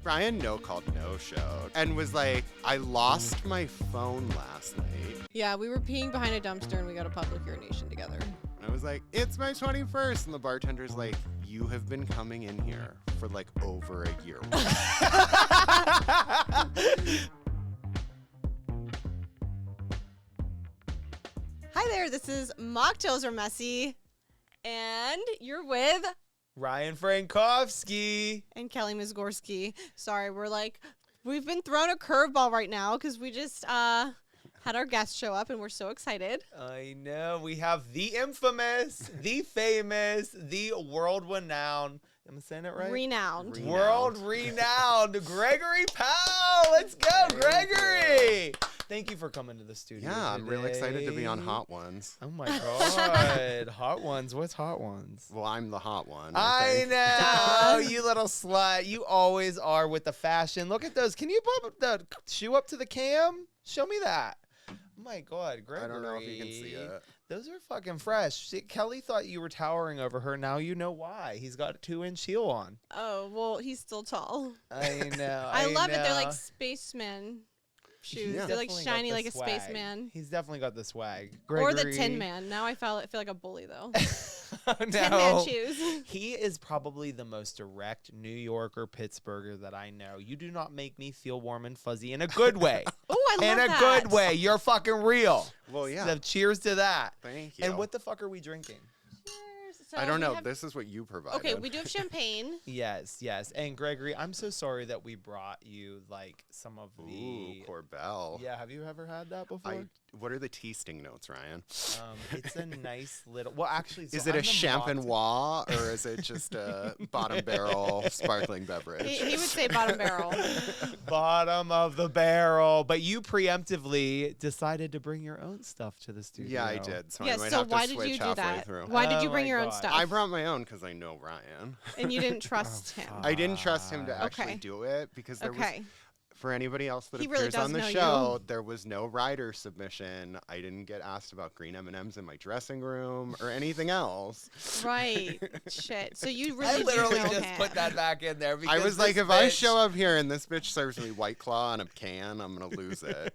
Ryan no-called no-showed and was like, I lost my phone last night. Yeah, we were peeing behind a dumpster and we got a public urination together. And I was like, it's my 21st. And the bartender's like, you have been coming in here for like over a year. Hi there, this is Mocktails Are Messy. And you're with... Ryan Frankowski. And Kelly Mizgorski. Sorry, we've been thrown a curveball right now because we just had our guest show up and we're so excited. I know. We have the infamous, the famous, the world-renowned, am I saying it right? Renowned. World-renowned Gregory Powell. Let's go, Gregory. Thank you for coming to the studio Yeah, I'm really excited to be on today. Hot Ones. Oh, my God. Hot Ones? What's Hot Ones? Well, I'm the hot one. I know, you little slut. You always are with the fashion. Look at those. Can you put the shoe up to the cam? Show me that. Oh my God, Gregory. I don't know if you can see it. Those are fucking fresh. See, Kelly thought you were towering over her. Now you know why. He's got a 2-inch heel on. Oh, well, he's still tall. I know. I love it. They're like spaceman shoes. Yeah. They're like Definitely got shiny the like a swag. spaceman. He's definitely got the swag. Or the Gregory. Tin Man. Now I feel like a bully, though. Oh, no. Tin Man shoes. He is probably the most direct New Yorker, Pittsburgher that I know. You do not make me feel warm and fuzzy in a good way. Oh, I love in a that. good way. You're fucking real. Well, yeah. So cheers to that. Thank you. And what the fuck are we drinking? So I don't we know. have- This is what you provided. Okay, we do have champagne. Yes, yes. And Gregory, I'm so sorry that we brought you like some of the. Ooh, Corbel. Yeah, have you ever had that before? What are the tasting notes, Ryan? It's a nice little. Well, actually, so Is it I'm a the champenois or is it just a bottom barrel sparkling beverage? He would say bottom barrel. bottom of the barrel. But you preemptively decided to bring your own stuff to the studio. Yeah, I did. So Yeah, I might so have to why did switch you do halfway that? through. Why did you Oh bring my your own God. stuff? I brought my own because I know Ryan. And you didn't trust him. I didn't trust him to actually Okay. do it because there was, Okay. for anybody else that He really appears does on the know you. show, there was no rider submission. I didn't get asked about green M&Ms in my dressing room or anything else. Right. Shit. So you I really literally do know just him. put that back in there. I Because was like, this if I bitch- show up here and this bitch serves me White Claw in a can, I'm going to lose it.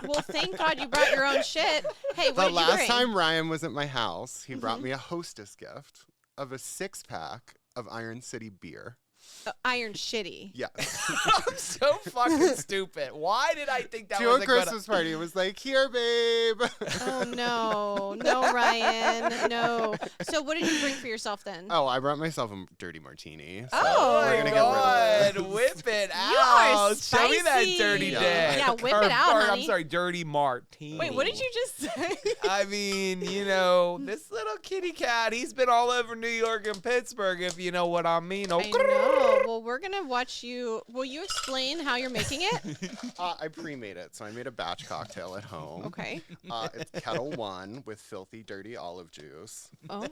Well, thank God you brought your own shit. Hey, what The did you last bring? time Ryan was at my house, he brought Mhm. me a hostess gift of a 6-pack of Iron City beer. Iron Shitty. Yes. I'm so fucking stupid. Why did I think that to was a a good? Christmas party. It was like, here, babe. Oh, no. No, Ryan. No. So what did you bring for yourself then? Oh, I brought myself a dirty martini. So Oh, we're my gonna God. get rid of this. Whip it You are out. Show me that spicy. dirty Yeah. dick. Yeah, whip it out, I'm honey. sorry, dirty martini. Wait, what did you just say? I mean, you know, this little kitty cat, he's been all over New York and Pittsburgh, if you know what I mean. Oh, I know. Well, we're going to watch you. Will you explain how you're making it? I pre-made it, so I made a batch cocktail at home. Okay. It's Kettle 1 with filthy, dirty olive juice. Oh.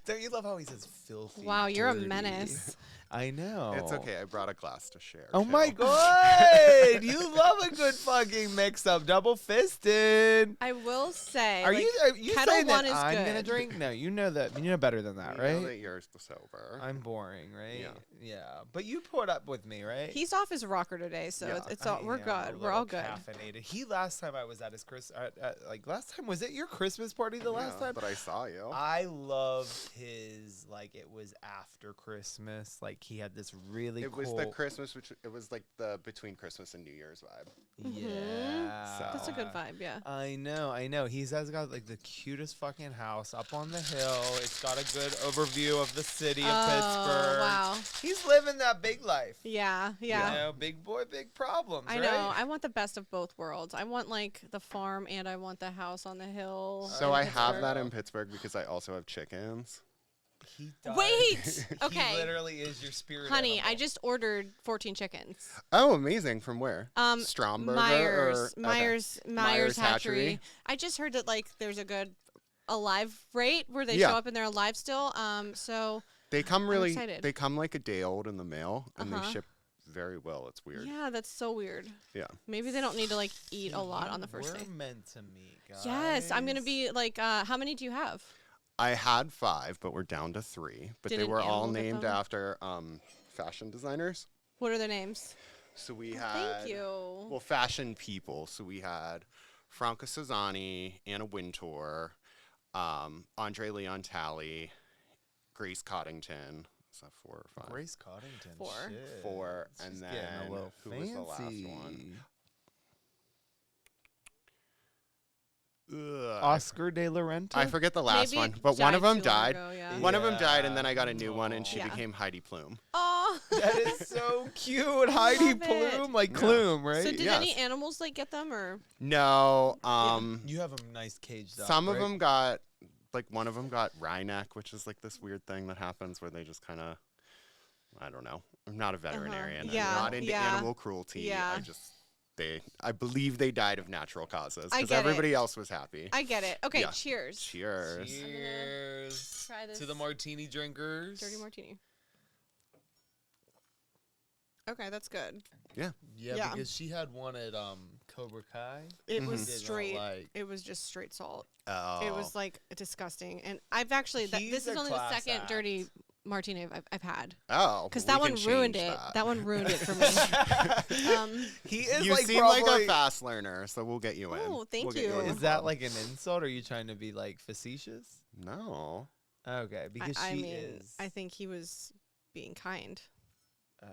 Don't you love how he says filthy? Wow, you're a dirty? menace. I know. It's okay. I brought a glass to share. Oh too. my God. You love a good fucking mix up. Double fisted. I will say. Are like, you Kettle saying One that is I'm good. gonna drink? No, you know that. You know better than that, You right? know that you're sober. I'm boring, right? Yeah. Yeah. But you put up with me, right? He's off his rocker today, so Yeah. it's all, we're I am good. a We're all little good. Caffeinated. He last time I was at his last time was it your Christmas party the last Yeah, time? but I saw you. I loved his like it was after Christmas. Like he had this really It cool. was the Christmas, which it was like the between Christmas and New Year's vibe. Yeah. That's a good vibe, yeah. I know. He's got like the cutest fucking house up on the hill. It's got a good overview of the city of Pittsburgh. Wow. He's living that big life. Yeah, yeah. You know, big boy, big problems. I right? know. I want the best of both worlds. I want like the farm and I want the house on the hill. So in I have Pittsburgh. that in Pittsburgh because I also have chickens. He does. Wait! Okay. He literally is your spirit Honey, animal. I just ordered 14 chickens. Oh, amazing! From where? Um, Stromberger Myers, or okay. Myers Myers Hatchery. Hatchery. I just heard that like there's a good alive rate where they Yeah. show up and they're alive still. So They come really. excited. They come like a day old in the mail, and Uh-huh. they ship very well. It's weird. yeah, that's so weird. Yeah. Maybe they don't need to like eat a lot You on the first were day. meant to meet, guys. Yes, I'm gonna be like. How many do you have? I had 5, but we're down to 3. But Did they an were all animal get named them? after fashion designers. What are their names? So we Oh, had, thank you. well, fashion people. So we had Franca Sozzani, Anna Wintour, Andre Leon Talley, Grace Coddington. Is that 4 or 5? Grace Coddington. 4. Shit. 4, She's and getting then a little who was the last fancy. one? Ugh, Oscar de la Renta. I forget the last Maybe one, it but one of died them too long died. ago, yeah. One of them died, and Yeah. then I got a new one, and she Yeah. became Heidi Klum. Oh. That is so cute. Heidi love it. Plume, like Yeah. Klume, right? So did Yes. any animals like get them or? No, You have a nice cage dog. some of right? them got, like one of them got wryneck, which is like this weird thing that happens where they just kind of, I don't know. I'm not a veterinarian. Yeah, I'm not into yeah. animal cruelty. Yeah. I believe they died of natural causes I because get it. everybody else was happy. I get it. Okay, Yeah. cheers. Cheers. Cheers Try this to the martini drinkers. dirty martini. Okay, that's good. Yeah, Yeah. because she had one at Cobra Kai. It Mhm. was Did not straight. like. It was just straight salt. Oh. It was like disgusting. And I've actually He's this is a only the class second act. dirty martini I've had Oh. because we that can one ruined change it. that. That one ruined it for me. He is You like seem probably. like a fast learner, so we'll get you in. Oh, thank We'll get you. in the Is that club. like an insult? Or are you trying to be like facetious? No. Okay, because I she mean, is. I think he was being kind, Oh,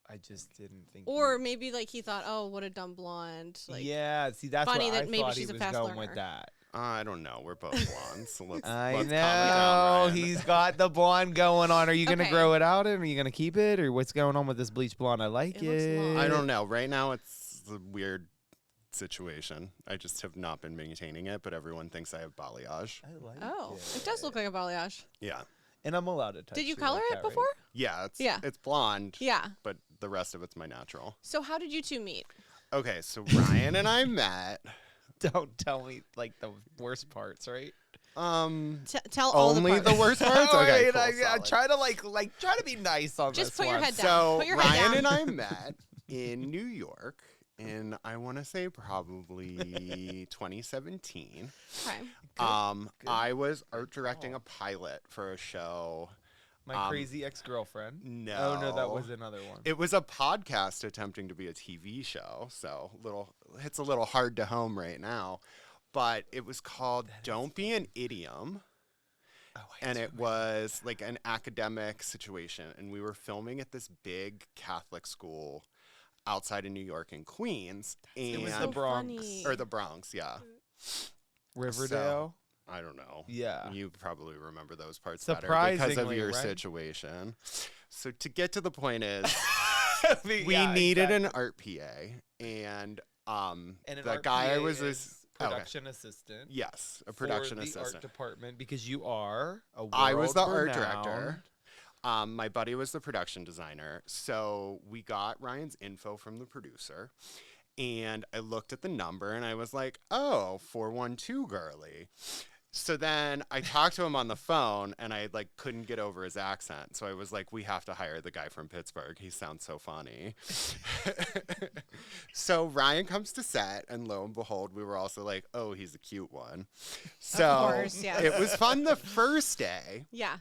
I just didn't think. or you- maybe like he thought, oh, what a dumb blonde. Like, yeah, see, that's funny what that I maybe thought she's he a was fast going learner. with that. I don't know. We're both blondes, so let's. I let's calm it know down, Ryan. he's got the blonde going on. Are you gonna Okay. grow it out, and are you gonna keep it, or what's going on with this bleach blonde? I like It looks it. long. I don't know. Right now, it's a weird situation. I just have not been maintaining it, but everyone thinks I have balayage. I like oh, it. it does look like a balayage. Yeah. And I'm allowed to touch. Did you it color like it that, right? before? Yeah. Yeah. It's blonde. Yeah. But the rest of it's my natural. So how did you two meet? Okay, so Ryan and I met. Don't tell me like the worst parts, right? Tell all Only the the parts. worst parts. Okay, Alright, cool, I solid. try to like try to be nice on Just this put your one. head down. So Put your head Ryan down. and I met in New York in, I want to say, probably 2017. Okay. Good. I was art directing a pilot for a show. My crazy ex-girlfriend. No. Oh no, that was another one. It was a podcast attempting to be a TV show, so it's a little hard to home right now. But it was called "Don't Be an Idiom," Oh, and it was like an academic situation, and we were filming at this big Catholic school outside of New York in Queens, It and was so the Bronx. funny. or the Bronx, yeah. Riverdale. I don't know. Yeah. You probably remember those parts better because of Surprisingly, your right? situation. So to get to the point is, we Yeah, needed exactly. an art PA, and And an the art guy I PA was is okay. production assistant. Yes, a for production the art assistant. department because you are a I was the art world-renowned- director. My buddy was the production designer. So we got Ryan's info from the producer, and I looked at the number and I was like, "Oh, 412 girly." So then I talked to him on the phone, and I like couldn't get over his accent. So I was like, "We have to hire the guy from Pittsburgh. He sounds so funny." So Ryan comes to set, and lo and behold, we were also like, "Oh, he's a cute one." So course, yes. it was fun the first day. Yeah.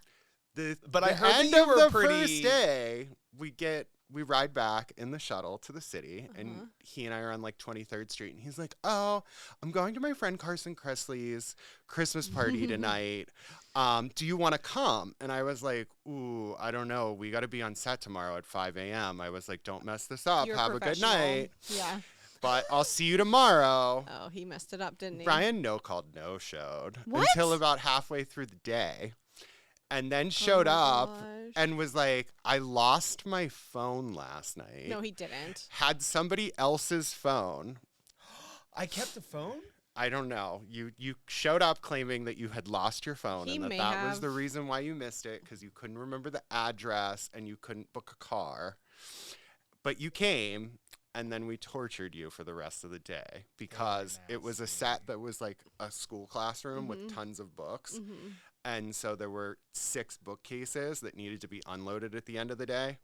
But I the heard that end you of were the pretty- first day, we ride back in the shuttle to the city, Uh-huh. and he and I are on like 23rd Street, and he's like, "Oh, I'm going to my friend Carson Kressley's Christmas party tonight. Do you want to come?" And I was like, "Ooh, I don't know. We got to be on set tomorrow at 5 a.m." I was like, "Don't mess this up. You're Have a good professional. night, Yeah. but I'll see you tomorrow." Oh, he messed it up, didn't he? Brian no-showed What? until about halfway through the day, and then showed Oh my up gosh. and was like, "I lost my phone last night." No, he didn't. Had somebody else's phone. I kept a phone. I don't know. You showed up claiming that you had lost your phone, He and may that was have. the reason why you missed it, because you couldn't remember the address and you couldn't book a car. But you came, and then we tortured you for the rest of the day because it was a set that was like a school classroom with tons of books. Hmm. And so there were 6 bookcases that needed to be unloaded at the end of the day.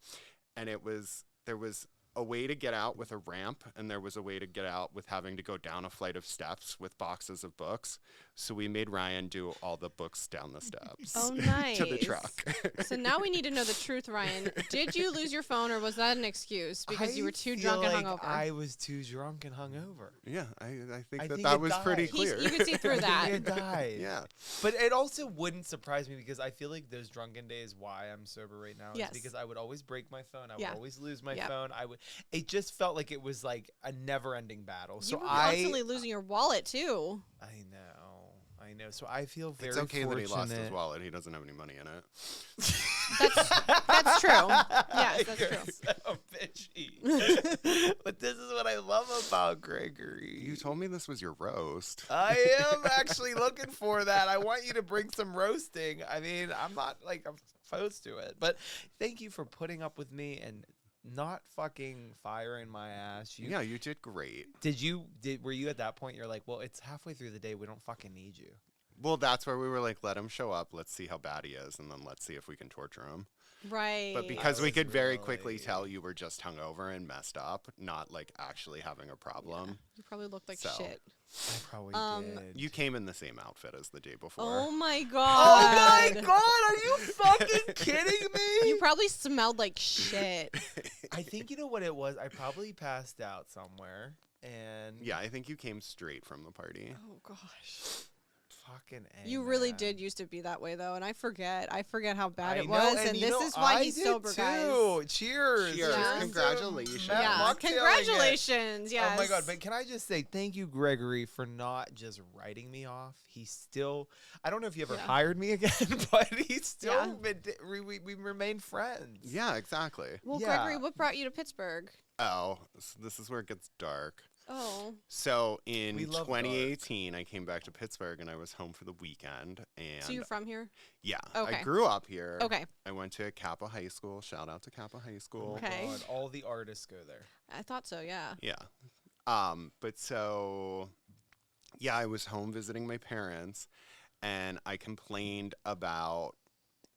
And there was a way to get out with a ramp, and there was a way to get out with having to go down a flight of steps with boxes of books. So we made Ryan do all the books down the steps Oh, nice. to the truck. So now we need to know the truth, Ryan. Did you lose your phone, or was that an excuse because you were too drunk and hungover? I was too drunk and hungover. Yeah, I think think that it was pretty died. clear. You could see through that. It died. Yeah. But it also wouldn't surprise me because I feel like those drunken days, why I'm sober right now, Yes. is because I would always break my phone. I Yeah. would always lose my Yep. phone. It just felt like it was like a never-ending battle. You So were constantly losing your wallet too. I know. So I feel very It's okay that he lost his fortunate. wallet. He doesn't have any money in it. That's true. Yes, that's You're true. so bitchy. But this is what I love about Gregory. You told me this was your roast. I am actually looking for that. I want you to bring some roasting. I mean, I'm not like I'm opposed to it, but thank you for putting up with me and not fucking firing my ass. Yeah, you did great. Were you at that point? You're like, well, it's halfway through the day. We don't fucking need you. Well, that's where we were like, let him show up. Let's see how bad he is, and then let's see if we can torture him. Right. But because we was could very really- quickly tell you were just hungover and messed up, not like actually having a problem. You probably looked like So. shit. I probably did. You came in the same outfit as the day before. Oh my Oh god. my god, are you fucking kidding me? You probably smelled like shit. I think you know what it was. I probably passed out somewhere and Yeah, I think you came straight from the party. Oh gosh. fucking A, You really man. did used to be that way though, and I forget how bad I it know, was, and and you this know, is why I he's did sober, too. guys. Cheers. Cheers. Yeah. to Congratulations. Matt Yeah, Mocktail again. congratulations. Yes. Oh my god, but can I just say thank you, Gregory, for not just writing me off. He's still, I don't know if you ever Yeah. hired me again, but he's still, Yeah. we remain friends. Yeah, exactly. Well, Yeah. Gregory, what brought you to Pittsburgh? Oh, this is where it gets dark. Oh, So in We love 2018, I came back to Pittsburgh and I was home for the weekend. And so you're from here? yeah, Okay. I grew up here. Okay. I went to Kappa High School. Shout out to Kappa High Oh School. my Okay. God, all the artists go there. I thought so. Yeah. Yeah. But so, yeah, I was home visiting my parents and I complained about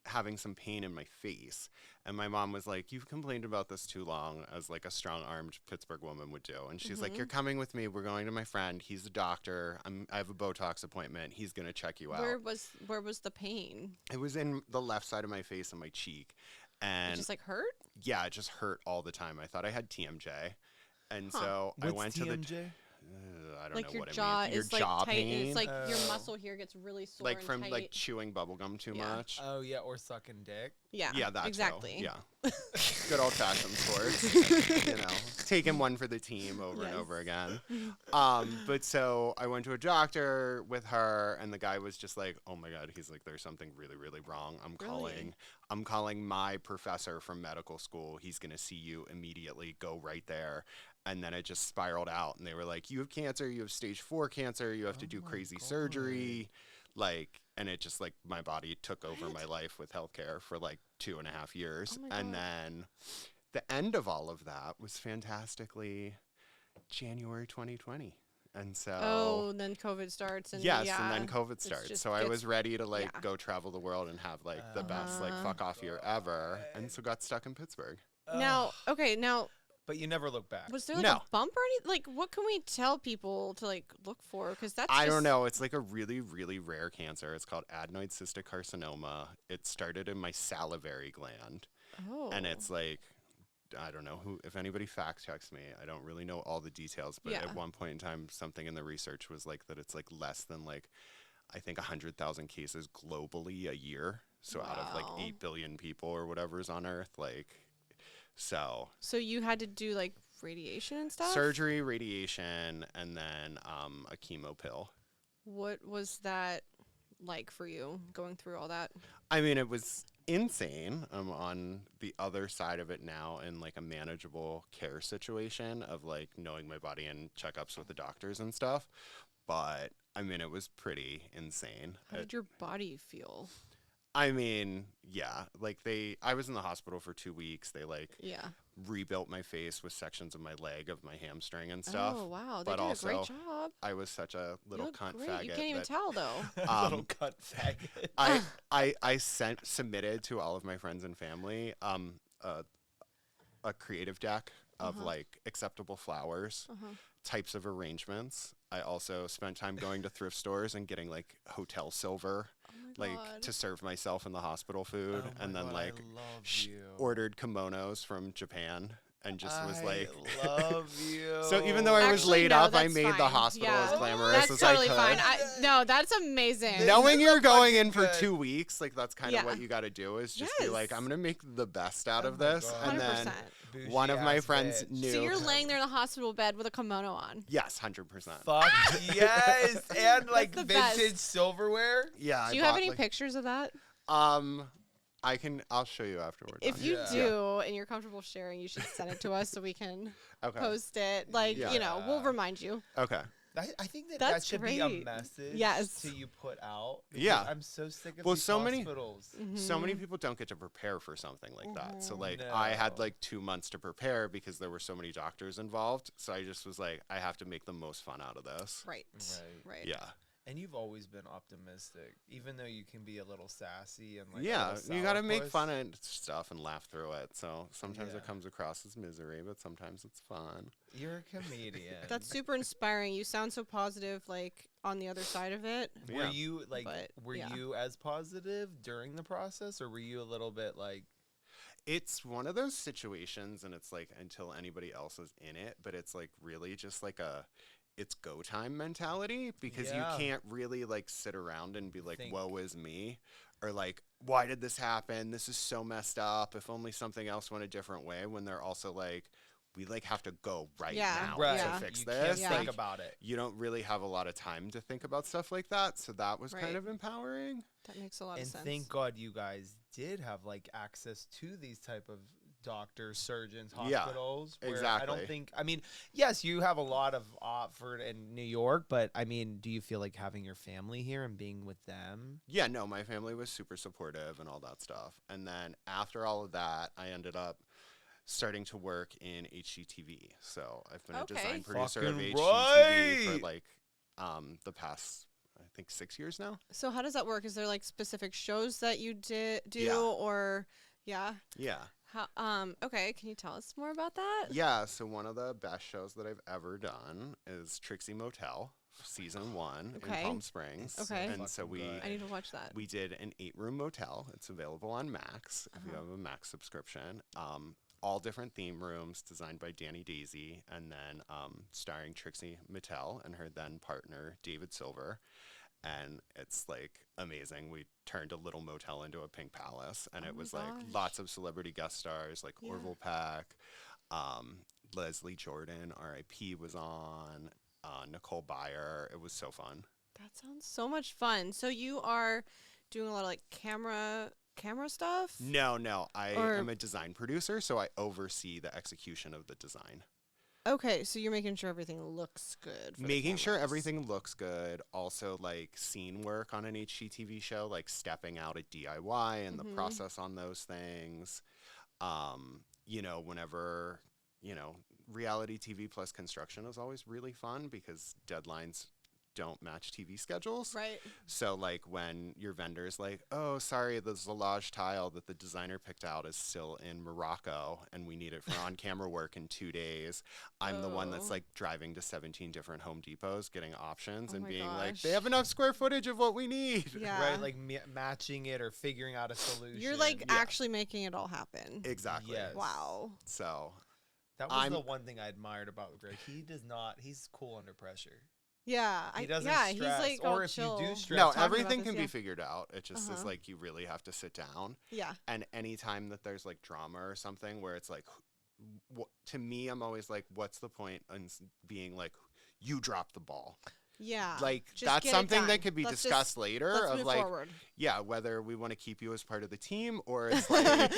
having some pain in my face. And my mom was like, you've complained about this too long, as like a strong-armed Pittsburgh woman would do. And she's like, you're coming with me. We're going to my friend. He's a doctor. I have a Botox appointment. He's going to check you out. Where was the pain? It was in the left side of my face and my cheek. It And just like hurt? yeah, it just hurt all the time. I thought I had TMJ. And Huh. so I What's went to the... TMJ? I don't Like know your what jaw it means. Your is like jaw tight. pain. And it's like your Oh. muscle here gets really sore. Like and from tight. like chewing bubblegum too Yeah. much. Oh yeah, or sucking dick. yeah. Yeah, that exactly. too. Yeah. Good old fashioned sports. You know, taking one for the team over and Yes. over again. But so I went to a doctor with her, and the guy was just like, "Oh my god," he's like, "There's something really, really wrong. Really? I'm calling my professor from medical school. He's gonna see you immediately. Go right there." And then it just spiraled out, and they were like, "You have cancer. You have stage 4 cancer. You have to Oh do my crazy God. surgery." Like, and it just like my body took over my life with healthcare for like 2.5 years. Oh my And God. then the end of all of that was fantastically January 2020. And so, Oh, and then COVID starts. And yes, yeah, and then COVID it's starts. just So I gets- was ready to like yeah. go travel the world and have like the best like Uh-huh. fuck off year ever. And so got stuck in Pittsburgh. Now, Ugh, okay, now but you never look back. was there like No. a bump or anything? Like, what can we tell people to like look for? Because that's I just, don't know. It's like a really, really rare cancer. It's called adenoid cystic carcinoma. It started in my salivary gland. Oh, And it's like, I don't know who, if anybody fact checks me, I don't really know all the details, but Yeah. at one point in time, something in the research was like that it's like less than like, I think 100,000 cases globally a year. So out of like Wow. 8 billion people or whatever is on earth, like, so So you had to do like radiation and stuff. surgery, radiation, and then a chemo pill. What was that like for you going through all that? I mean, it was insane. I'm on the other side of it now in like a manageable care situation of like knowing my body and checkups with the doctors and stuff. But I mean, it was pretty insane. How did your body feel? I mean, yeah, like I was in the hospital for 2 weeks. They like Yeah. rebuilt my face with sections of my leg, of my hamstring and stuff. Oh wow, they but did a great also, job. I was such a You little look cunt great. faggot. You can't even that- tell though. Little cunt faggot. I submitted to all of my friends and family a creative deck of like acceptable flowers, types of arrangements. I also spent time going to thrift stores and getting like hotel silver, like to serve myself in the hospital food, and then like ordered kimonos from Japan. And just was like, love you. So even though I was laid up, I made the hospital as glamorous as I could. That's totally fine. No, that's amazing. Knowing you're going in for 2 weeks, like that's kind of what you got to do is just be like, I'm going to make the best out of this. And then 100%. one of my friends knew. So you're laying there in the hospital bed with a kimono on. Yes, 100%. Fuck yes. And like the vintage best. silverware. Yeah. Do you have any pictures of that? I'll show you afterwards. If you do and you're comfortable sharing, you should send it to us so we can post it. Like, we'll remind you. Okay. I think that should be a message to you put out. Yeah. I'm so sick of these hospitals. So many people don't get to prepare for something like that. So like I had like 2 months to prepare because there were so many doctors involved. So I just was like, I have to make the most fun out of this. Right. Yeah. And you've always been optimistic, even though you can be a little sassy and like you got to make fun of stuff and laugh through it. So sometimes it comes across as misery, but sometimes it's fun. You're a comedian. That's super inspiring. You sound so positive, like on the other side of it. Were you like, you as positive during the process, or were you a little bit like? It's one of those situations, and it's like until anybody else is in it, but it's like really just like it's go time mentality, because you can't really like sit around and be like, woe is me, or like, why did this happen? This is so messed up. If only something else went a different way, when they're also like, we like have to go now to fix this. Can't think about it. You don't really have a lot of time to think about stuff like that. So that was kind of empowering. That makes a lot of sense. And thank God you guys did have like access to these type of doctors, surgeons, hospitals. Yeah, exactly. I don't think, I mean, yes, you have a lot of Oxford and New York, but I mean, do you feel like having your family here and being with them? Yeah, no, my family was super supportive and all that stuff. And then after all of that, I ended up starting to work in HGTV. So I've been a design producer of HGTV for like the past, I think, 6 years now. So how does that work? Is there like specific shows that you do or Yeah. How, okay, can you tell us more about that? Yeah, so one of the best shows that I've ever done is Trixie Motel, season 1 in Palm Springs. Okay. And so I need to watch that. We did an 8-room motel. It's available on Max if you have a Max subscription. All different theme rooms designed by Danny Daisy, and then starring Trixie Mattel and her then partner David Silver. And it's like amazing. We turned a little motel into a pink palace, and it was like lots of celebrity guest stars like Orville Peck, Leslie Jordan, R.I.P. was on, Nicole Byer. It was so fun. That sounds so much fun. So you are doing a lot of like camera stuff? No. I am a design producer, so I oversee the execution of the design. Okay, so you're making sure everything looks good. Making sure everything looks good. Also, like scene work on an HGTV show, like stepping out at DIY and the process on those things. Whenever, reality TV plus construction is always really fun because deadlines don't match TV schedules. Right. So like when your vendor's like, oh, sorry, the Zalage tile that the designer picked out is still in Morocco and we need it for on-camera work in 2 days. I'm the one that's like driving to 17 different Home Depots, getting options and being like, they have enough square footage of what we need. Yeah. Right, like matching it or figuring out a solution. You're like actually making it all happen. Exactly. Yes. Wow. So that was the one thing I admired about Greg. He's cool under pressure. Yeah, he doesn't stress. He's like or all if chill. you do stress, no, everything can be figured out. It just is like you really have to sit down. Yeah. And anytime that there's like drama or something where it's like, to me, I'm always like, what's the point in being like, you dropped the ball? Yeah. Like just that's something that could be discussed later. Let's of move like, forward. Yeah, whether we want to keep you as part of the team or it's like,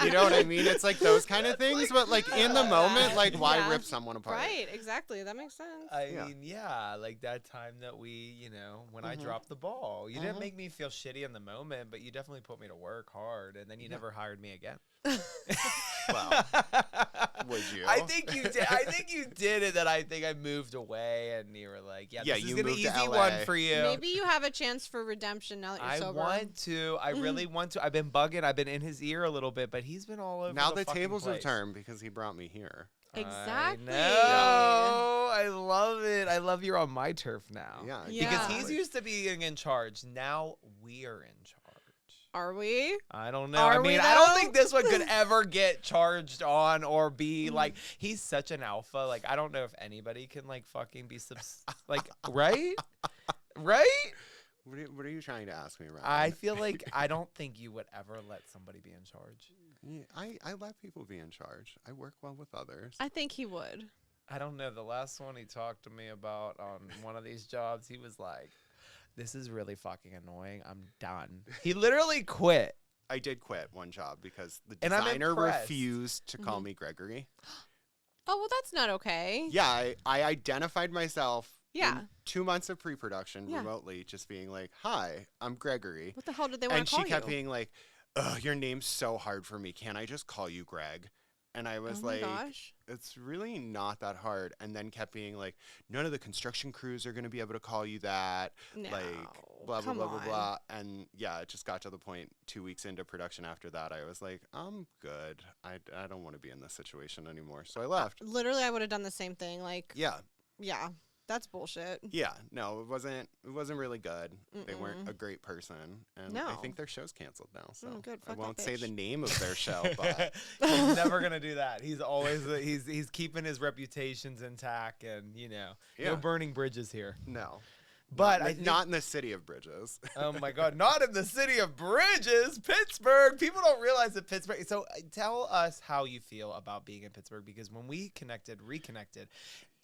you know what I mean? It's like those kind of things. But like in the moment, like why rip someone apart? Right. Exactly. That makes sense. I mean, like that time that we, when I dropped the ball, you didn't make me feel shitty in the moment, but you definitely put me to work hard, and then you never hired me again. Well, would you? I think you did. I think you did it. That I think I moved away, and you were like, "Yeah, Yeah, this is you an moved to easy LA. one for you." Maybe you have a chance for redemption now that you're I sober. want to. I really want to. I've been bugging. I've been in his ear a little bit, but he's been all over. Now the the fucking tables have place. turned because he brought me here. Exactly. I love it. I love you're on my turf now. Yeah, Yeah. Because he's exactly. used to being in charge. Now we are in charge. Are we? I don't know. Are I we, mean, I don't though? think this one could ever get charged on or be like. He's such an alpha. Like, I don't know if anybody can like fucking be like, right, right. What are you trying to ask me, Ryan? I feel like I don't think you would ever let somebody be in charge. Yeah, I let people be in charge. I work well with others. I think he would. I don't know. The last one he talked to me about on one of these jobs, he was like, "This is really fucking annoying. I'm done." He literally quit. I did quit one job because the And I'm designer impressed. refused to call me Gregory. Oh, well, that's not okay. Yeah, I identified myself Yeah. in 2 months of pre-production Yeah. remotely, just being like, "Hi, I'm Gregory." What the hell did they want And to call she kept you? being like, "Ugh, your name's so hard for me. Can't I just call you Greg?" And I was Oh my like, gosh. "It's really not that hard." And then kept being like, "None of the construction crews are going to be able to call you that." No. Like, blah, blah, Come blah, blah, on. blah. And yeah, it just got to the point 2 weeks into production after that, I was like, "I'm good. I don't want to be in this situation anymore." So I left. Literally, I would have done the same thing. Like, Yeah. yeah, that's bullshit. Yeah. No, it wasn't really good. They weren't Mm-mm. a great person. And No. I think their show's canceled now. So Oh, good. I Fuck that won't say the bitch. name of their show, but He's never gonna do that. He's always he's keeping his reputations intact, and Yeah. no burning bridges here. no. But not, I think, not in the city of Bridges. oh my God, not in the city of Bridges, Pittsburgh. People don't realize that Pittsburgh. So tell us how you feel about being in Pittsburgh, because when we reconnected,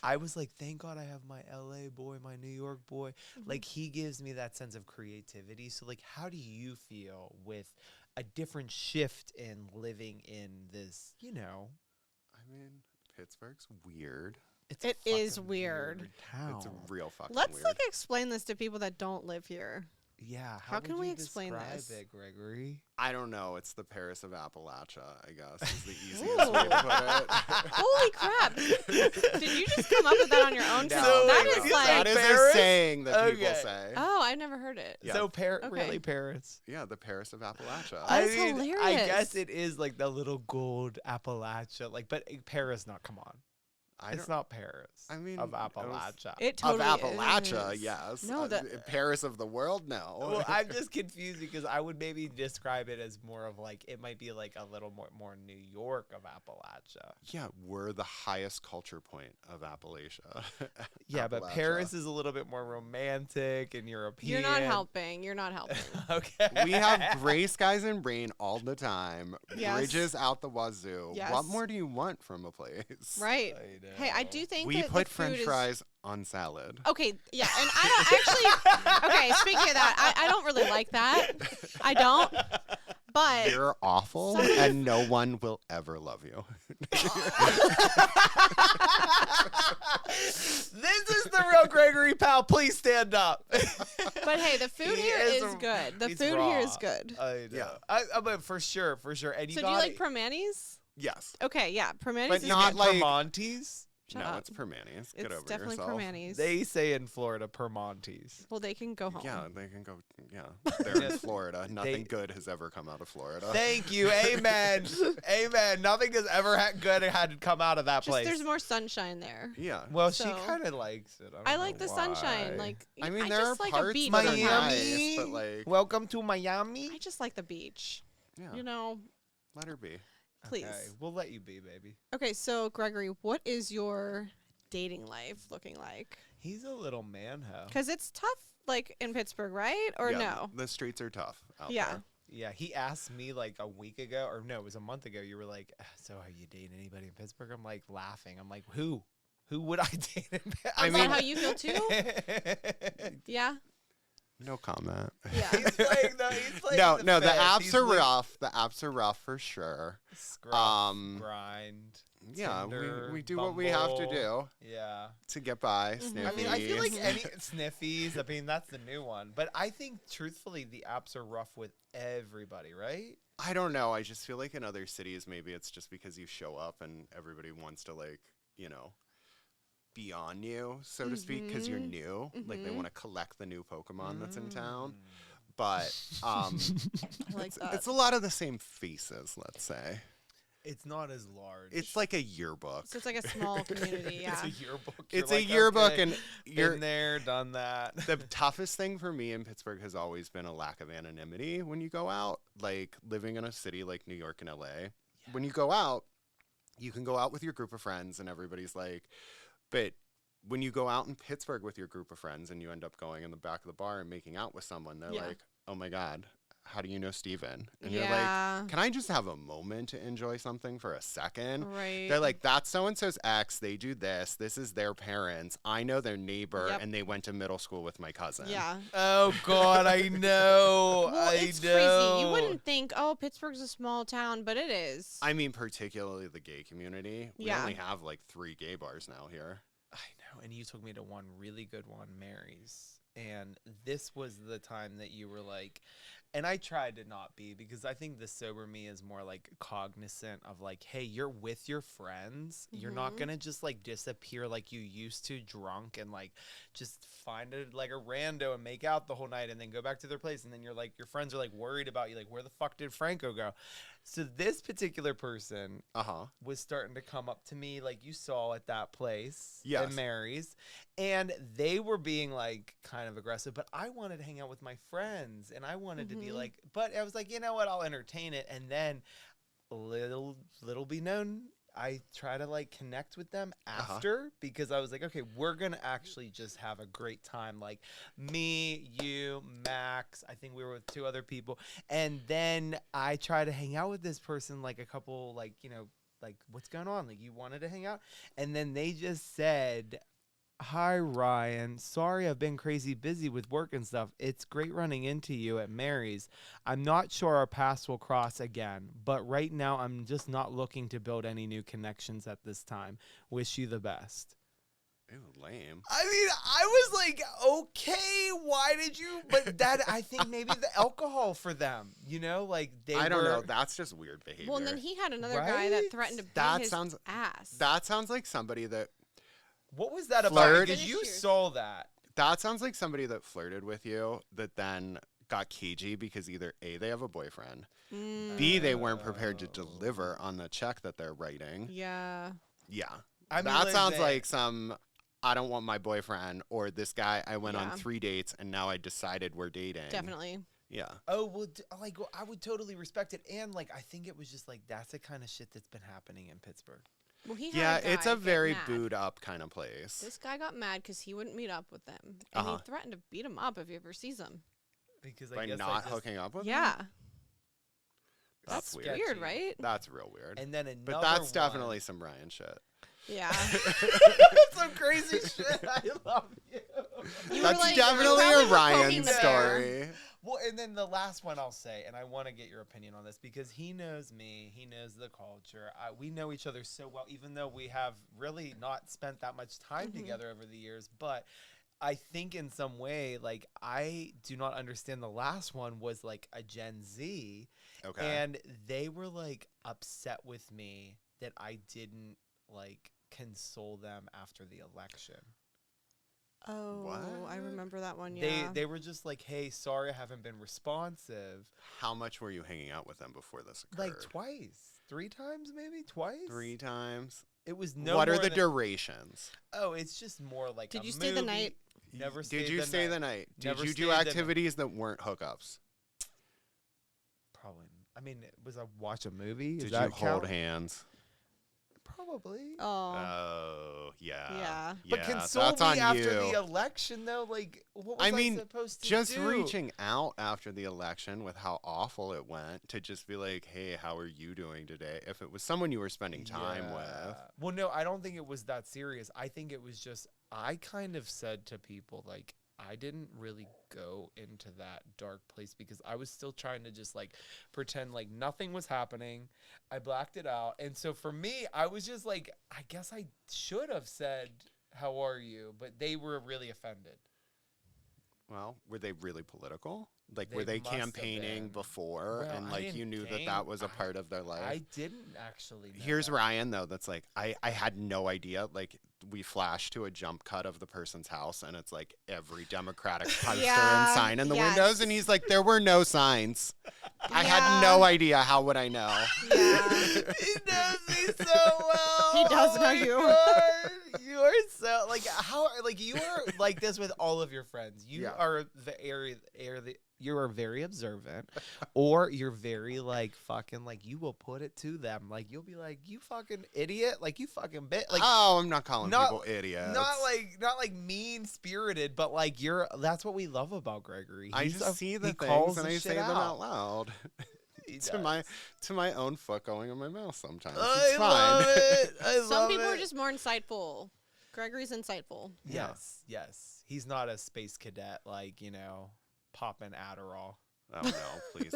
I was like, thank God I have my LA boy, my New York boy. Like, he gives me that sense of creativity. So like, how do you feel with a different shift in living in this, I mean, Pittsburgh's weird. It is fucking weird. town. It's a real fucking Let's weird. like explain this to people that don't live here. Yeah. How can would we you explain describe this? it, Gregory? I don't know. It's the Paris of Appalachia, I guess, is the easiest way to put it. Holy crap! Did you just come up with that on your own? 'Cause So, that wait, is you like, That is Paris? a saying that people Okay. say. oh, I never heard it. Yeah. So Okay. really Paris. Yeah, the Paris of Appalachia. That is I hilarious. guess it is like the little gold Appalachia, like, but Paris, not. Come on, it's not Paris. I mean, of it was- Appalachia. It of totally Appalachia, is. yes. No, Paris of the world, no. Well, I'm just confused because I would maybe describe it as more of like, it might be like a little more New York of Appalachia. Yeah, we're the highest culture point of Appalachia. Yeah, but Appalachia. Paris is a little bit more romantic and European. You're not helping. You're not helping. Okay. We have gray skies and rain all the time. Yes. Bridges out the wazoo. Yes. What more do you want from a place? Right. I Hey, I know. do think We that put the French food is- fries on salad. Okay, yeah, and I don't actually. Okay, speaking of that, I don't really like that. I don't. But You're awful, and no one will ever love you. This is the real Gregory Powell. Please stand up. but hey, the food He here is is a- good. The he's food here is raw. good. I know. Yeah. But for sure. And you So do got you like permanis? Yes. Okay, yeah, permanis But is not good. like- Permontes? Shut no, up. it's Permanis. Get It's over definitely yourself. permanis. They say in Florida Permontes. Well, they can go home. Yeah, they can go. Yeah, they're in Yes. Florida. Nothing They- good has ever come out of Florida. Thank you. Amen. Amen. Nothing has ever good had to come out of that Just place. there's more sunshine there. Yeah. Well, she So- kind of likes it. I don't like know the sunshine. why. Like I mean, I there are just like a parts beach that are sometimes. nice, but like, Welcome to Miami. I just like the beach. yeah, You know, let her be. please. Okay, we'll let you be, baby. Okay, so Gregory, what is your dating life looking like? He's a little manho. Because it's tough, like in Pittsburgh, right? Or Yeah, no? The streets are tough out Yeah. there. Yeah, he asked me like a week ago, or no, it was a month ago. You were like, "So, are you dating anybody in Pittsburgh?" I'm like laughing. I'm like, "Who? Who would I date in Pittsburgh?" I Is mean- that how you feel too? Yeah. No comment. Yeah. He's playing No, the no, the fence. apps He's are like, rough. The apps are rough for sure. Scruff, grind. Yeah, Tinder, we do what we have to Bumble. do Yeah. to get by. Mhm. I mean, I feel like Sniffies. any sniffies. I mean, that's the new one. But I think, truthfully, the apps are rough with everybody, right? I don't know. I just feel like in other cities, maybe it's just because you show up and everybody wants to, like, you know, be on you, so to speak, because you're new. Like, they want to collect the new Pokemon that's in town. But I like that. it's a lot of the same faces, let's say. It's not as large. It's like a yearbook. So it's like a small community, yeah. It's a yearbook. It's You're a like, yearbook, okay, and you're been there, done that. the toughest thing for me in Pittsburgh has always been a lack of anonymity when you go out. Like, living in a city like New York and LA, when you go out, you can go out with your group of friends and everybody's like, but when you go out in Pittsburgh with your group of friends and you end up going in the back of the bar and making out with someone, they're like, oh my God, how do you know Steven? And you're like, can I just have a moment to enjoy something for a second? Right. They're like, that's so-and-so's ex. They do this. This is their parents. I know their neighbor, and they went to middle school with my cousin. Yeah. Oh, God, I know. Well, it's crazy. You wouldn't think, oh, Pittsburgh's a small town, but it is. I mean, particularly the gay community. We only have like 3 gay bars now here. I know. And you took me to one really good one, Mary's. And this was the time that you were like, and I tried to not be, because I think the sober me is more like cognizant of like, hey, you're with your friends. You're not going to just like disappear like you used to drunk and like just find it like a rando and make out the whole night and then go back to their place. And then you're like, your friends are like worried about you. Like, where the fuck did Franco go? So this particular person was starting to come up to me like you saw at that place at Mary's. And they were being like kind of aggressive, but I wanted to hang out with my friends and I wanted to be like, but I was like, you know what, I'll entertain it. And then little be known, I try to like connect with them after because I was like, okay, we're going to actually just have a great time. Like me, you, Max, I think we were with 2 other people. And then I try to hang out with this person, like a couple, like, you know, like what's going on? Like you wanted to hang out. And then they just said, hi, Ryan. Sorry I've been crazy busy with work and stuff. It's great running into you at Mary's. I'm not sure our paths will cross again, but right now I'm just not looking to build any new connections at this time. Wish you the best. Ew, lame. I mean, I was like, okay, why did you? But that, I think maybe the alcohol for them, you know, like I don't know. That's just weird behavior. Well, and then he had another guy that threatened to beat his ass. That sounds like somebody that... What was that about? Because you saw that. That sounds like somebody that flirted with you that then got cagey because either A, they have a boyfriend, B, they weren't prepared to deliver on the check that they're writing. Yeah. Yeah. I mean, that sounds like some, I don't want my boyfriend, or this guy, I went on 3 dates and now I decided we're dating. Definitely. Yeah. Oh, well, like, I would totally respect it. And, like, I think it was just, like, that's the kind of shit that's been happening in Pittsburgh. Well, he had a guy it's a very mad. booed up kind of place. This guy got mad because he wouldn't meet up with them. And he threatened to beat him up if he ever sees him. Because by not hooking up with him? Yeah. That's weird. Weird, right? That's real weird. And then another But that's definitely some Ryan shit. Yeah. Some crazy shit. I love you. That's like, definitely a Ryan story. Well, and then the last one I'll say, and I want to get your opinion on this because he knows me, he knows the culture. We know each other so well, even though we have really not spent that much time together over the years. But I think in some way, like, I do not understand. The last one was like a Gen Z. Okay. And they were like upset with me that I didn't like console them after the election. Oh, What? I remember that one, yeah. They were just like, hey, sorry I haven't been responsive. How much were you hanging out with them before this occurred? Like twice. 3 times maybe? Twice? 3 times? It was no What are more the than- durations? Oh, it's just more like Did a you stay the movie. night? Never Did stayed you the stay night. the night? Did Never you stayed do the night. activities that weren't hookups? Probably. I mean, was I watch a movie? Did Does that you hold count? hands? Probably. Oh. Oh, yeah. Yeah. But Yeah, console that's me on after you. the election, though. Like, what was I mean, supposed to just do? reaching out after the election with how awful it went to just be like, hey, how are you doing today? If it was someone you were spending time with. Well, no, I don't think it was that serious. I think it was just, I kind of said to people, like, I didn't really go into that dark place because I was still trying to just like pretend like nothing was happening. I blacked it out. And so for me, I was just like, I guess I should have said, how are you? But they were really offended. Well, were they really political? Like, They were they must have campaigning been. before, Well, and I like didn't you knew that think- that was a part of their life? I didn't actually know Here's that. Ryan though. That's like I had no idea. Like we flash to a jump cut of the person's house, and it's like every Democratic poster Yeah, and sign in the yes. windows, and he's like, there were no signs. I had Yeah. no idea. How would I know? Yeah. He knows me so well. He does Oh know my you. God. You are so like how like you are like this with all of your friends. You Yeah. are you are very observant, or you're very like fucking like you will put it to them. Like you'll be like, you fucking idiot, like you fucking bit like Oh, I'm not calling not- people idiots. not like mean spirited, but like that's what we love about Gregory. I He's just see the he things calls and the I shit say them out loud. He to does. my own foot going in my mouth sometimes. I It's love fine. it. I Some love people are it. just more insightful. Gregory's insightful. Yeah. Yes. He's not a space cadet like, popping Adderall. Oh no, please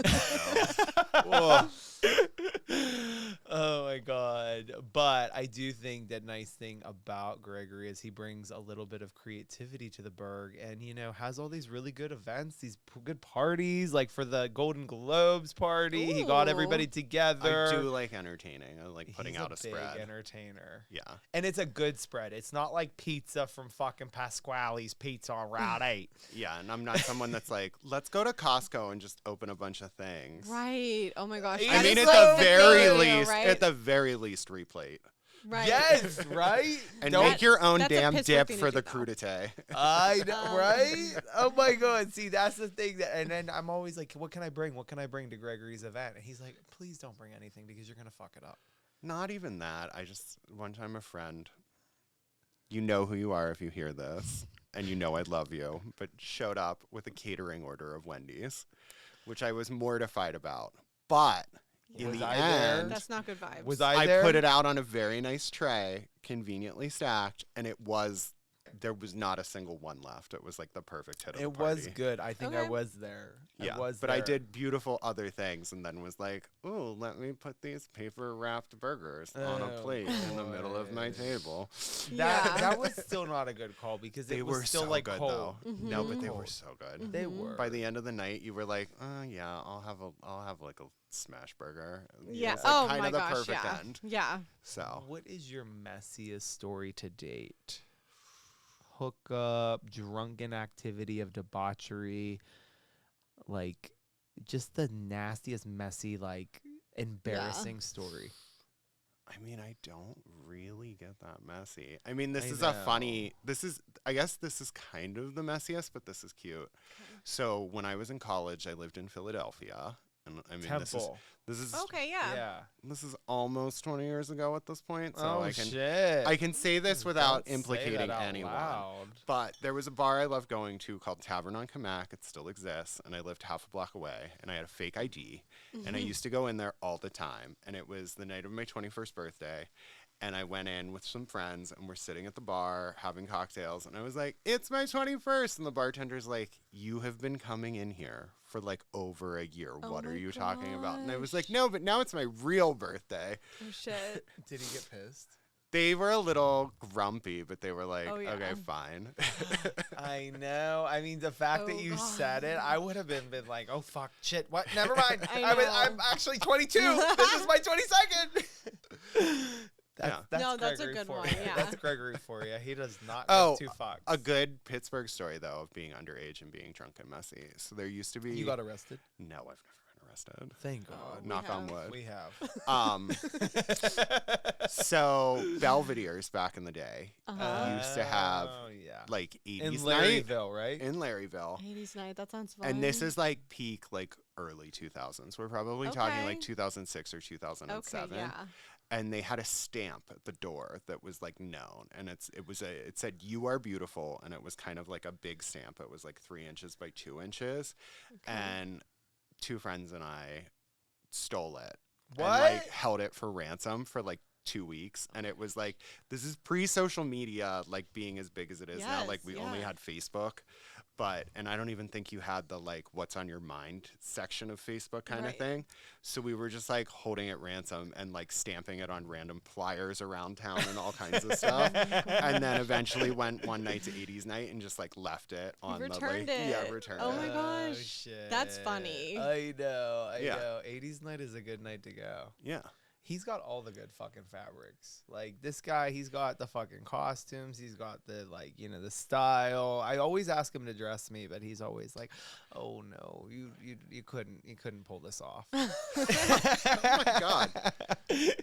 no. Oh my God. But I do think that nice thing about Gregory is he brings a little bit of creativity to the Berg and, has all these really good events, these good parties, like for the Golden Globes party. He got Ooh. everybody together. I do like entertaining. I like putting He's out a big spread. entertainer. Yeah. And it's a good spread. It's not like pizza from fucking Pasquale's Pizza on Route 8. Yeah, and I'm not someone that's like, let's go to Costco and just open a bunch of things. Right. Oh my gosh. I I that mean, is at like the very video, least, right? at the very least, replate Right. Yes, right? and Don't- make your own that's a damn Pittsburgh dip thing to for do, the though. crudité. I know, Um, right? Oh my God. See, that's the thing and then I'm always like, what can I bring? What can I bring to Gregory's event? And he's like, please don't bring anything because you're going to fuck it up. Not even that. One time a friend, you know who you are if you hear this, and you know I love you, but showed up with a catering order of Wendy's, which I was mortified about. But in Was the I there? end, That's not good vibes. Was I there? put it out on a very nice tray, conveniently stacked, and there was not a single one left. It was like the perfect hit of the It party. was good. I think I Okay. was there. Yeah, I was but I there. did beautiful other things, and then was like, "Ooh, let me put these paper-wrapped burgers on a Oh, plate in the middle of my boy. table." Yeah. That was still not a good call because They it was were still so like good, cold. though. Mhm. No, but they were Cold. so good. They Mhm. were. By the end of the night, you were like, yeah, I'll have like a smash burger." Yeah. It's like Oh kind my of the gosh. perfect Yeah. end. Yeah. So What is your messiest story to date? Hookup, drunken activity of debauchery, like just the nastiest, messy, like embarrassing story. I mean, I don't really get that messy. I mean, this I is know. I guess this is kind of the messiest, but this is cute. So when I was in college, I lived in Philadelphia. And I mean, Temple. this is Okay. Yeah. Yeah. this is almost 20 years ago at this point. So Oh I shit. can say this without Don't say implicating that out anyone. loud. But there was a bar I loved going to called Tavern on Camac. It still exists, and I lived half a block away. And I had a fake ID, and I used to go in there all the time. And it was the night of my 21st birthday, and I went in with some friends, and we're sitting at the bar having cocktails, and I was like, "It's my 21st," and the bartender's like, "You have been coming in here for like over a year. Oh What are my you talking about?" And I was gosh. like, "No, but now it's my real birthday." Oh shit. Did he get pissed? They were a little grumpy, but they were like, Oh, yeah. "Okay, fine." I know. I mean, the fact that Oh, you God. said it, I would have been like, "Oh fuck, shit, what? Never mind. I I'm know. actually 22. This is my 22nd." Yeah. No, that's a Gregory good for one, you. yeah. That's Gregory for you. He does not Oh, give two fucks. A good Pittsburgh story, though, of being underage and being drunk and messy. So there used to be. You got arrested? No, I've never been arrested. Thank Oh, God. we Knock on have. wood. We have. Um, so Belvedere's back in the day Uh-huh. used to have, Oh, yeah. like In 80s night Larryville, right? in Larryville. 80s night. That sounds fun. And this is like peak, like early 2000s. We're probably talking like Okay. 2006 or okay. 2007. Yeah. And they had a stamp at the door that was like known, and it said "You are beautiful," and it was kind of like a big stamp. It was like 3 inches by 2 inches, Okay. and two friends and I stole it What? and like held it for ransom for like 2 weeks, and it was like, this is pre-social media, like being as big as it is now. Like Yes, we only yeah. had Facebook, and I don't even think you had the like what's on your mind section of Facebook kind of Right. thing. So we were just like holding it ransom and like stamping it on random flyers around town and all kinds of stuff. And then eventually went one night to 80s night and just like left it on returned the like, it. yeah, returned Oh it. my gosh. Shit. That's funny. I know. Yeah. know. 80s night is a good night to go. Yeah. He's got all the good fucking fabrics. Like this guy, he's got the fucking costumes. He's got the like, the style. I always ask him to dress me, but he's always like, "Oh no, you couldn't pull this off." Oh my God.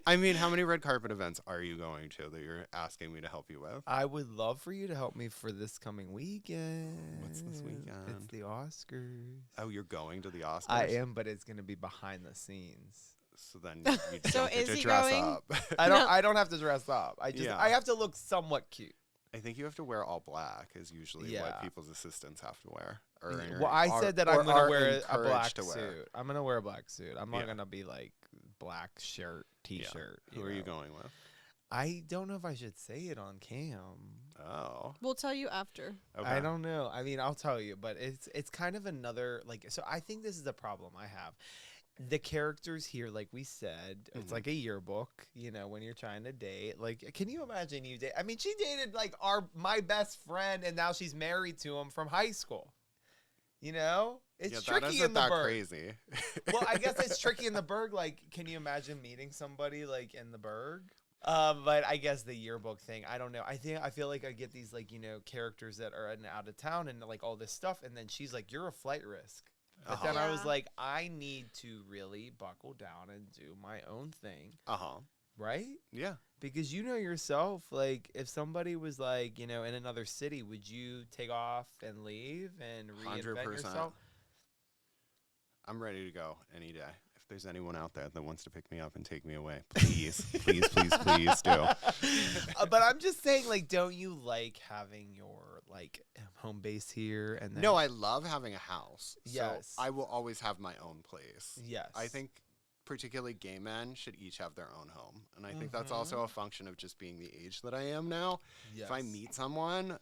I mean, how many red carpet events are you going to that you're asking me to help you with? I would love for you to help me for this coming weekend. What's this weekend? It's the Oscars. Oh, you're going to the Oscars? I am, but it's gonna be behind the scenes. So then you So don't get is to he dress going? up. I don't have to dress up. Yeah. I have to look somewhat cute. I think you have to wear all black is usually Yeah. what people's assistants have to wear. Or Well, I said that I'm or gonna are wear a encouraged black to wear. suit. I'm gonna wear a black suit. I'm not Yeah. gonna be like black shirt, Yeah. t-shirt. Who are you going with? I don't know if I should say it on cam. Oh. We'll tell you after. Okay. I don't know. I mean, I'll tell you, but it's kind of another like. So I think this is the problem I have. The characters here, like we said, it's Mhm. like a yearbook. When you're trying to date, like, can you imagine you date? I mean, she dated like my best friend, and now she's married to him from high school. It's Yeah, that tricky isn't in the that Berg. crazy. Well, I guess it's tricky in the Berg. Like, can you imagine meeting somebody like in the Berg? But I guess the yearbook thing, I don't know. I feel like I get these like characters that are out of town and like all this stuff, and then she's like, "You're a flight risk." But then I was Yeah. like, I need to really buckle down and do my own thing, Uh-huh. right? Yeah. Because yourself, like if somebody was like, in another city, would you take off and leave and reinvent 100%. yourself? I'm ready to go any day. If there's anyone out there that wants to pick me up and take me away, please, please, please, please do. But I'm just saying, like, don't you like having your like home base here? And then No, I love having a house. Yes. So I will always have my own place. yes, I think particularly gay men should each have their own home. And I think that's also a function of just being the age that I am now. If I meet someone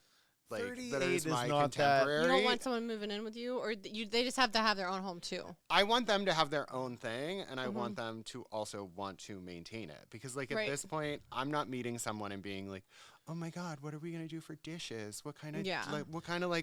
like that 38 is is my not that- contemporary, You don't want someone moving in with you, or they just have to have their own home too. I want them to have their own thing, and I Mhm. want them to also want to maintain it. Because, like, at Right. this point, I'm not meeting someone and being like, "Oh my God, what are we gonna do for dishes? What kind of Yeah. like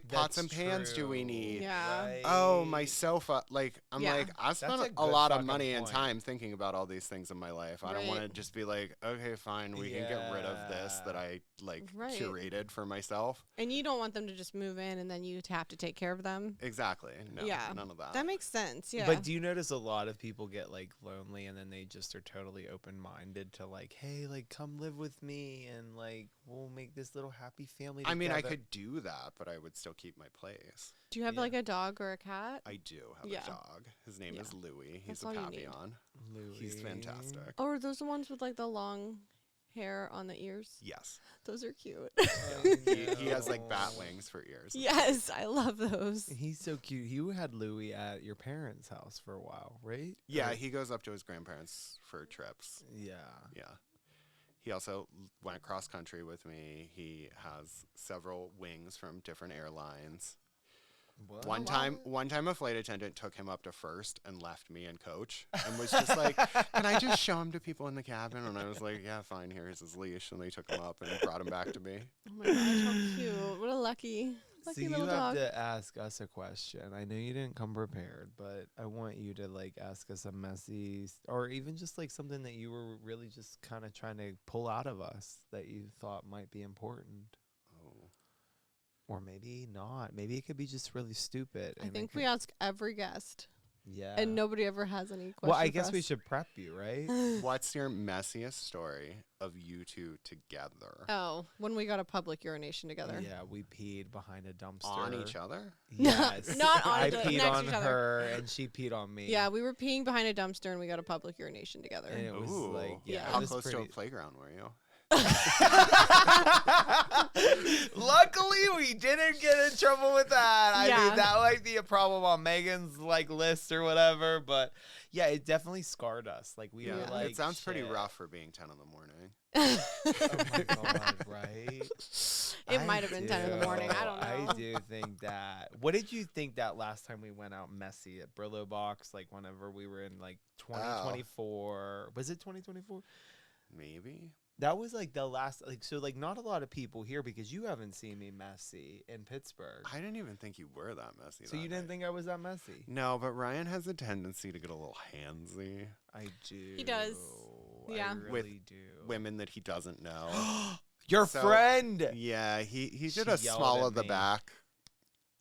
pots That's and pans do we true. need? Yeah. Oh, my sofa." Like, I'm Yeah. like, I That's spent a a good lot of fucking money and point. time thinking about all these things in my life. I don't want to Right. just be like, okay, fine, we can get rid of this that Yeah. I like Right. curated for myself. And you don't want them to just move in and then you have to take care of them. Exactly. No, Yeah. none of that. That makes sense. Yeah. But do you notice a lot of people get like lonely and then they just are totally open minded to like, hey, like come live with me and like we'll make this little happy family. I mean, I together." could do that, but I would still keep my place. do you have yeah. like a dog or a cat? I do have Yeah. a dog. His name Yeah. is Louie. He's That's a all you need. Papillon. He's Louis. fantastic. Oh, are those the ones with like the long hair on the ears? Yes. Those are cute. He has like bat No. wings for ears. Yes, I love those. He's so cute. You had Louis at your parents' house for a while, right? Yeah, Or- he goes up to his grandparents for trips. yeah. Yeah. He also went cross country with me. He has several wings from different airlines. What? One time a flight attendant took him up to first and left me and coach and was just like, "Can I just show him to people in the cabin?" And I was like, "Yeah, fine, here's his leash." And they took him up and brought him back to me. Oh my gosh, how cute. What a lucky So little you have dog. to ask us a question. I know you didn't come prepared, but I want you to like ask us a messy or even just like something that you were really just kind of trying to pull out of us that you thought might be important. Oh. Or maybe not. Maybe it could be just really stupid. I and it think could- we ask every guest, Yeah. and nobody ever has any questions. well, I for guess we us. should prep you, right? What's your messiest story of you two together? Oh, when we got a public urination together. Yeah, we peed behind a dumpster. On each other? Yes. Not on I each other, peed next to on each other. her and she peed on me. Yeah, we were peeing behind a dumpster and we got a public urination together. And it was Ooh. like, yeah, Yeah. it How was close to a pretty- playground were you? Luckily, we didn't get in trouble with that. I Yeah. mean, that might be a problem on Megan's like list or whatever. But yeah, it definitely scarred us. Like we Yeah, were like, it sounds pretty shit. rough for being 10 in the morning. Oh my god, right? It might have been 10 in the morning. I don't know. I do think that. What did you think that last time we went out messy at Brillo Box? Like whenever we were in like 2024. Was it 2024? Maybe. That was like the last, like, so like not a lot of people here because you haven't seen me messy in Pittsburgh. I didn't even think you were that messy. So you didn't think I was that messy? No, but Ryan has a tendency to get a little handsy. I do. He does. Yeah. I really With do. Women that he doesn't know. Your So- friend. Yeah, he She did a yelled small at of the me. back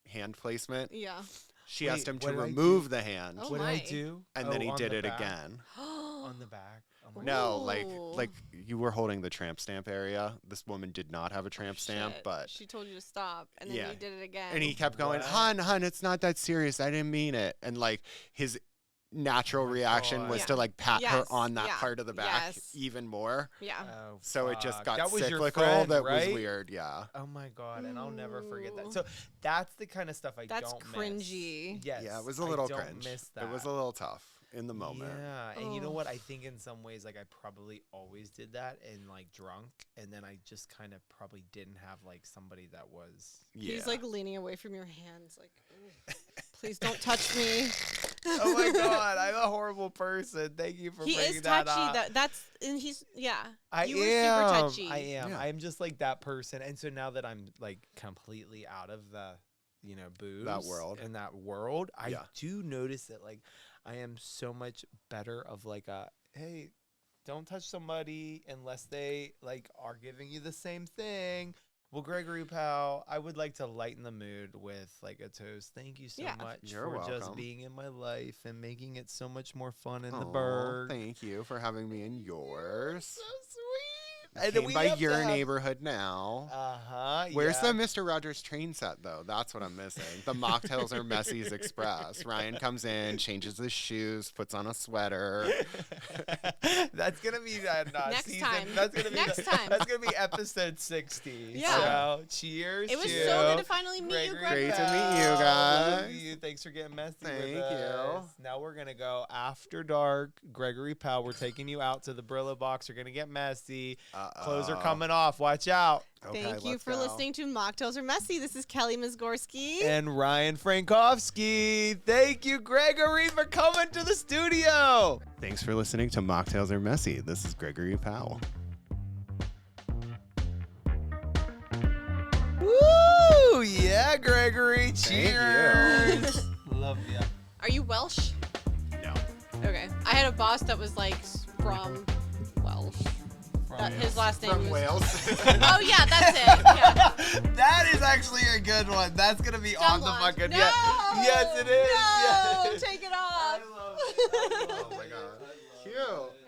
hand placement. Yeah. She asked Wait, him to what did I remove the hand, Oh What did I my. do? and then he on did the it back? again. On the back. Oh my No, Ooh. like you were holding the tramp stamp area. This woman did not have a tramp stamp, Shit. but She told you to stop, and then Yeah. you did it again. and he kept going, What? hun, it's not that serious. I didn't mean it. And like his natural Oh my reaction God. was Yeah. to like pat her Yes, on that yeah, part of the back yes. even more. Yeah. Oh, So it just fuck. got that was your cyclical. friend, That right? was weird. Yeah. Oh my god, and I'll never forget that. Ooh. So that's the kind of stuff I That's don't cringy. miss. Yes, Yeah, it was a little I don't cringe. Miss that. It was a little tough in the moment. Yeah, and you know Oh. what? I think in some ways, like I probably always did that and like drunk, and then I just kind of probably didn't have like somebody that was. Yeah. He's like leaning away from your hands, like, "Ugh, please don't touch me. Oh my god, I'm a horrible person. Thank you for He bringing is that touchy. up. That's and he's I you were am. super touchy. I am. Yeah. I'm just like that person, and so now that I'm like completely out of the, booze world. in that world, I Yeah. do notice that like I am so much better of like a hey, don't touch somebody unless they like are giving you the same thing. Well, Gregory pal, I would like to lighten the mood with like a toast. Thank you so Yeah. much You're for just welcome. being in my life and making it so much more fun in the Aw, Berg. Thank you for having me in yours. So sweet. I came by your neighborhood now. Where's the Mr. Rogers train set, though? That's what I'm missing. The Mocktails or Messi's Express. Ryan comes in, changes his shoes, puts on a sweater. That's gonna be Next season. time. That's gonna be Next time. That's gonna be episode 60. Yeah. So, cheers. It was to so good to finally meet you, Gregory Great Gregory. to meet you Pal. Love guys. you. Thanks for getting messy Thank with you. us. Now we're gonna go after dark. Gregory Pal, we're taking you out to the Brillo Box. You're gonna get messy. Clothes are coming off. Watch out. Okay, Thank you let's for go. listening to Mocktails Are Messy. This is Kelly Mizgorski. And Ryan Frankowski. Thank you, Gregory, for coming to the studio. Thanks for listening to Mocktails Are Messy. This is Gregory Powell. Woo! Yeah, Gregory. Thank you. Cheers. Love you. Are you Welsh? No. Okay. I had a boss that was like from Welsh. His last name From was. Wales. Oh yeah, that's it. Yeah. That is actually a good one. That's gonna be on the Dumblonde. fucking. No! Yes, it is. No, Yes. take it I off. love it. I love Oh my it. God. I love Cute. it.